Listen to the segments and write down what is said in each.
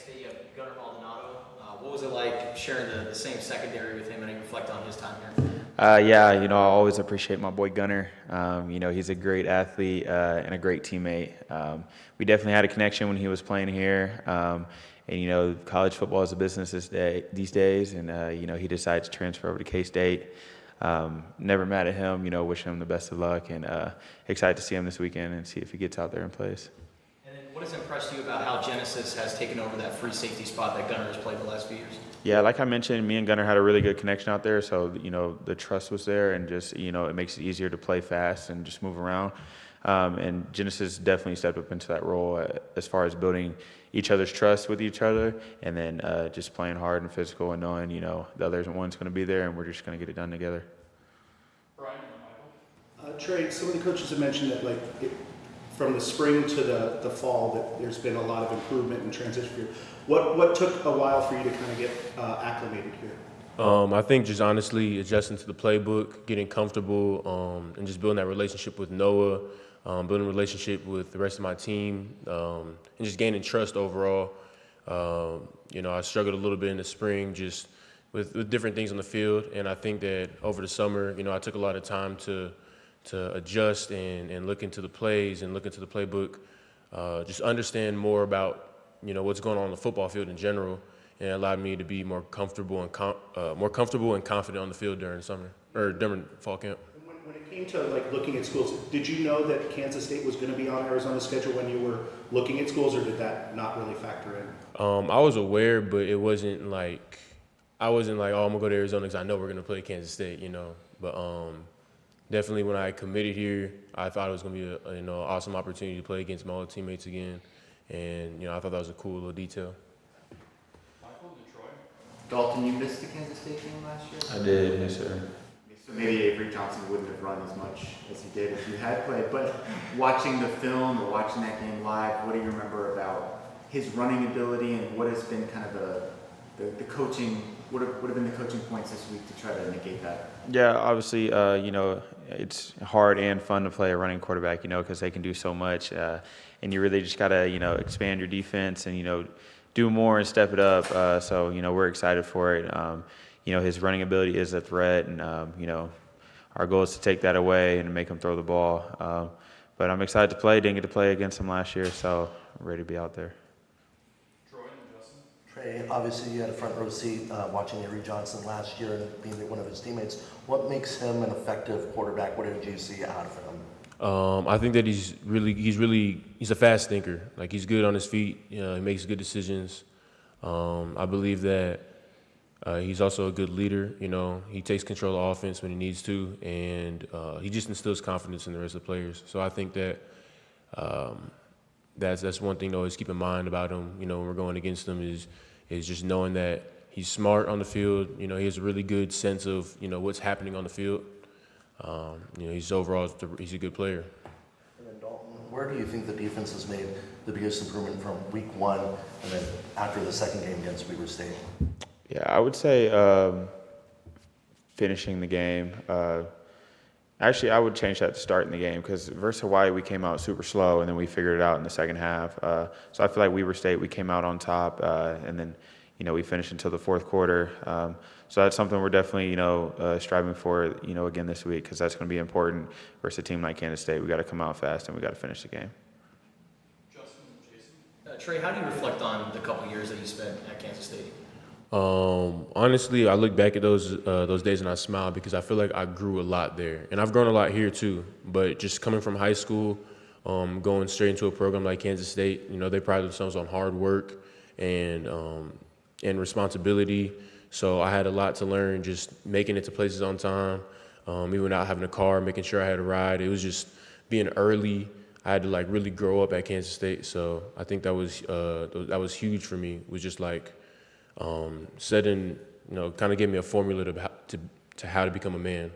State, you have Gunnar Maldonado. What was it like sharing the same secondary with him, and you reflect on his time here? Yeah, I always appreciate my boy Gunnar. He's a great athlete and a great teammate. We definitely had a connection when he was playing here. College football is a business these days, and he decided to transfer over to K-State. Never mad at him. Wish him the best of luck, and excited to see him this weekend and see if he gets out there and plays. And then what has impressed you about how Genesis has taken over that free safety spot that Gunnar has played the last few years? Yeah, like I mentioned, me and Gunnar had a really good connection out there, so the trust was there, and just it makes it easier to play fast and just move around. And Genesis definitely stepped up into that role as far as building each other's trust with each other, and then just playing hard and physical, and knowing the other one's going to be there, and we're just going to get it done together. Brian and Michael. Trey, some of the coaches have mentioned that from the spring to the fall that there's been a lot of improvement and transition here. What took a while for you to kind of get acclimated here? I think just honestly adjusting to the playbook, getting comfortable, and just building that relationship with Noah, building a relationship with the rest of my team, and just gaining trust overall. I struggled a little bit in the spring just with different things on the field, and I think that over the summer, I took a lot of time to adjust and look into the plays and look into the playbook, just understand more about what's going on the football field in general, and it allowed me to be more comfortable and confident on the field during summer or during fall camp. When it came to looking at schools, did you know that Kansas State was going to be on Arizona's schedule when you were looking at schools, or did that not really factor in? I was aware, but it wasn't like oh, I'm gonna go to Arizona because I know we're gonna play Kansas State, But definitely when I committed here, I thought it was gonna be an awesome opportunity to play against my old teammates again, and I thought that was a cool little detail. Michael, Detroit. Dalton, you missed the Kansas State game last year? I did, yes, sir. So maybe Avery Johnson wouldn't have run as much as he did if you had played. But watching the film or watching that game live, what do you remember about his running ability, and what has been kind of the coaching? What have been the coaching points this week to try to negate that? Yeah, obviously, it's hard and fun to play a running quarterback, because they can do so much, and you really just gotta, expand your defense and do more and step it up. So we're excited for it. His running ability is a threat, and our goal is to take that away and make him throw the ball. But I'm excited to play. Didn't get to play against him last year, so I'm ready to be out there. Troy and Justin. Trey, obviously you had a front row seat watching Avery Johnson last year and being one of his teammates. What makes him an effective quarterback? What did you see out of him? I think that he's a fast thinker. He's good on his feet. He makes good decisions. I believe that he's also a good leader. He takes control of offense when he needs to, and he just instills confidence in the rest of the players. So I think that that's one thing to always keep in mind about him. When we're going against him is just knowing that he's smart on the field. He has a really good sense of what's happening on the field. He's a good player. And then Dalton, where do you think the defense has made the biggest improvement from week one and then after the second game against Weber State? Yeah, I would say finishing the game. Actually, I would change that to starting the game, because versus Hawaii, we came out super slow, and then we figured it out in the second half. So I feel like Weber State, we came out on top, and then we finished until the fourth quarter. So that's something we're definitely striving for again this week, because that's going to be important versus a team like Kansas State. We got to come out fast, and we got to finish the game. Justin and Jason. Trey, how do you reflect on the couple years that you spent at Kansas State? Honestly, I look back at those days and I smile, because I feel like I grew a lot there, and I've grown a lot here too. But just coming from high school, going straight into a program like Kansas State, they pride themselves on hard work and responsibility. So I had a lot to learn, just making it to places on time, even without having a car, making sure I had a ride. It was just being early. I had to really grow up at Kansas State. So I think that was huge for me. It was just setting, kind of gave me a formula to how to become a man.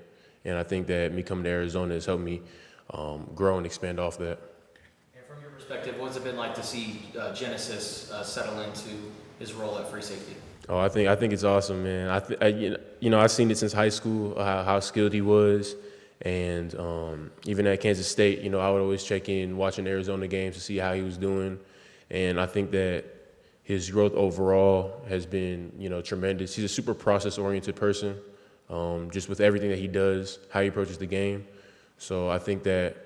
And I think that me coming to Arizona has helped me grow and expand off that. And from your perspective, what's it been like to see Genesis settle into his role at free safety? Oh, I think it's awesome, man. I've seen it since high school, how skilled he was, and even at Kansas State, I would always check in watching Arizona games to see how he was doing, and I think that his growth overall has been, tremendous. He's a super process-oriented person, just with everything that he does, how he approaches the game. So I think that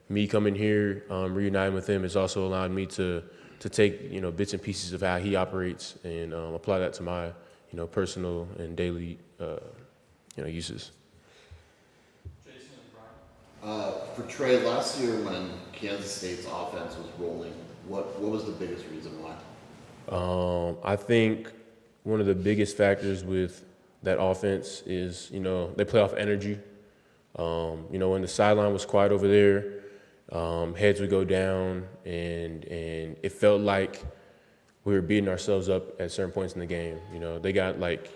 me coming here, reuniting with him, has also allowed me to take, bits and pieces of how he operates and apply that to my, personal and daily, uses. For Trey, last year when Kansas State's offense was rolling, what was the biggest reason why? I think one of the biggest factors with that offense is, they play off energy. When the sideline was quiet over there, heads would go down, and it felt like we were beating ourselves up at certain points in the game. They got once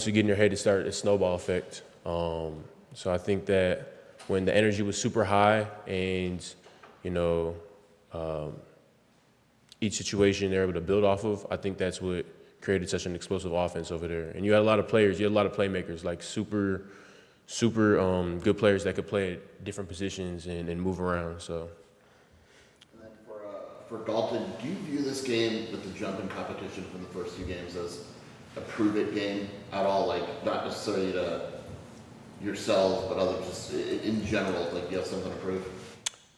you get in your head, it started a snowball effect. So I think that when the energy was super high and, each situation they're able to build off of, I think that's what created such an explosive offense over there. And you had a lot of players, you had a lot of playmakers, like super good players that could play at different positions and move around. So. And then for Dalton, do you view this game with the jump in competition from the first two games as a prove-it game at all? Like, not necessarily to yourselves, but others, just in general, like you have something to prove?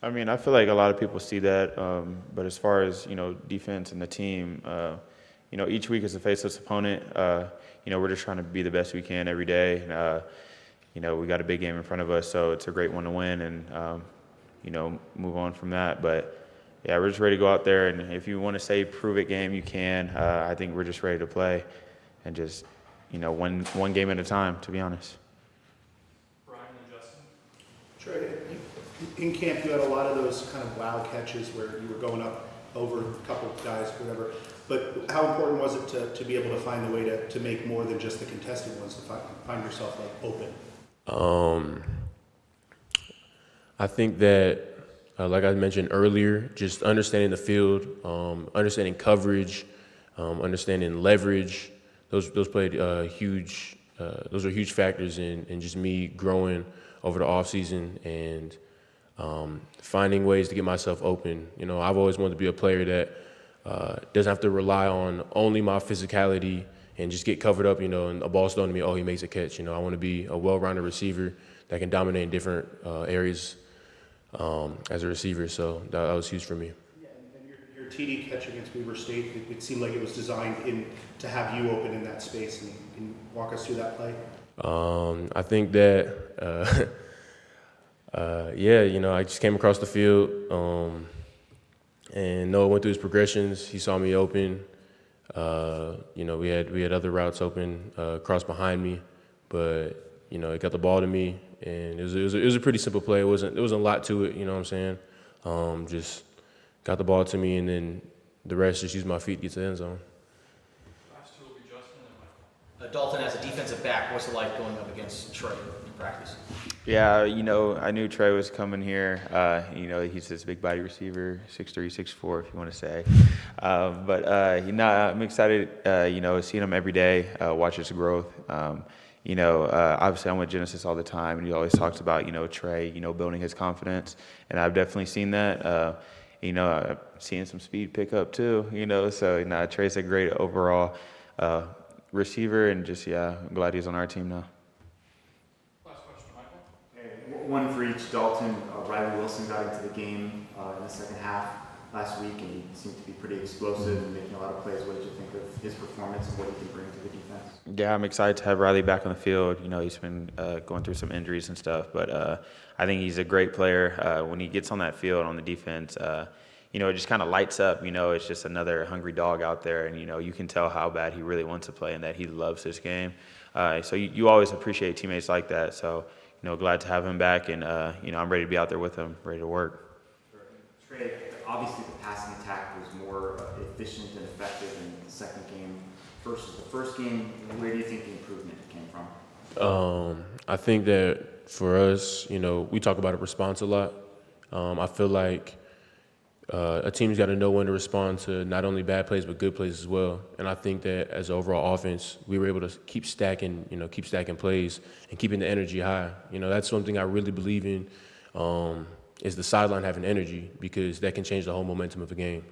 I mean, I feel like a lot of people see that, but as far as, defense and the team, each week is a faceless opponent. We're just trying to be the best we can every day. We got a big game in front of us, so it's a great one to win and, move on from that. But, yeah, we're just ready to go out there, and if you want to say prove it game, you can. I think we're just ready to play and just, one game at a time, to be honest. Brian and Justin. Trey, in camp you had a lot of those kind of wow catches where you were going up over a couple of guys, whatever. But how important was it to be able to find a way to make more than just the contested ones, to find yourself open? I think that, like I mentioned earlier, just understanding the field, understanding coverage, understanding leverage, those played huge. Those are huge factors in just me growing over the off season and finding ways to get myself open. I've always wanted to be a player that doesn't have to rely on only my physicality and just get covered up, and a ball's thrown to me, oh, he makes a catch. I want to be a well-rounded receiver that can dominate in different areas as a receiver. So that was huge for me. Yeah, and your TD catch against Weber State, it seemed like it was designed to have you open in that space. Can you walk us through that play? I think that, I just came across the field, and Noah went through his progressions. He saw me open. We had other routes open, cross behind me, but he got the ball to me, and it was a pretty simple play. It wasn't a lot to it. You know what I'm saying? Just got the ball to me, and then the rest just used my feet to get to the end zone. Last two will be Justin and Michael. Dalton, as a defensive back, what's it like going up against Trey in practice? Yeah, I knew Trey was coming here. He's this big body receiver, 6'3", 6'4", if you want to say. I'm excited, seeing him every day, watch his growth. Obviously I'm with Genesis all the time, and he always talks about, Trey, building his confidence. And I've definitely seen that. Seeing some speed pick up too, so Trey's a great overall receiver, and just, I'm glad he's on our team now. One for each. Dalton, Riley Wilson got into the game in the second half last week, and he seemed to be pretty explosive and making a lot of plays. What did you think of his performance and what he can bring to the defense? Yeah, I'm excited to have Riley back on the field. He's been going through some injuries and stuff, but I think he's a great player. When he gets on that field on the defense, it just kind of lights up. It's just another hungry dog out there, and you can tell how bad he really wants to play and that he loves this game. So you always appreciate teammates like that. So glad to have him back, and I'm ready to be out there with him, ready to work. Trey, obviously the passing attack was more efficient and effective in the second game versus the first game. Where do you think the improvement came from? I think that for us, we talk about a response a lot. I feel like a team's got to know when to respond to not only bad plays but good plays as well. And I think that as an overall offense, we were able to keep stacking plays and keeping the energy high. That's something I really believe in, is the sideline having energy, because that can change the whole momentum of a game.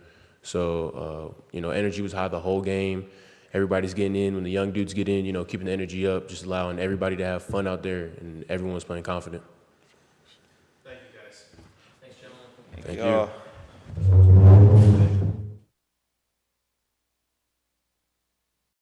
So, energy was high the whole game. Everybody's getting in. When the young dudes get in, keeping the energy up, just allowing everybody to have fun out there, and everyone's playing confident. Thank you, guys. Thanks, gentlemen. Thank y'all. you.